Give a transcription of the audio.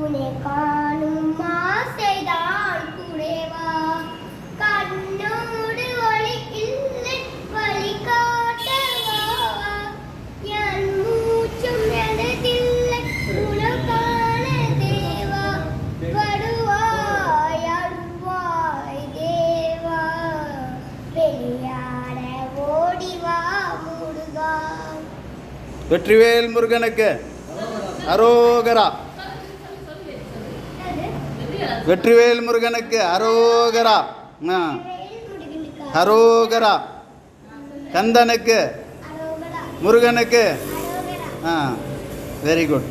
உன்னை காணும் ஆசைதான் கூடவா கண்ணோடு ஒளி இல்லை வழி காட்டவா என் மூச்சும் எனதில்லை உனக்கான தேவா வருவாய் அருள்வாய் தேவா வெளியாட ஓடிவா முருகா. வெற்றிவேல் முருகனுக்கு அரோகரா. வெற்றிவேல் முருகனுக்கு அரோகரா. அரோகரா. கந்தனுக்கு முருகனுக்கு வெரி குட்.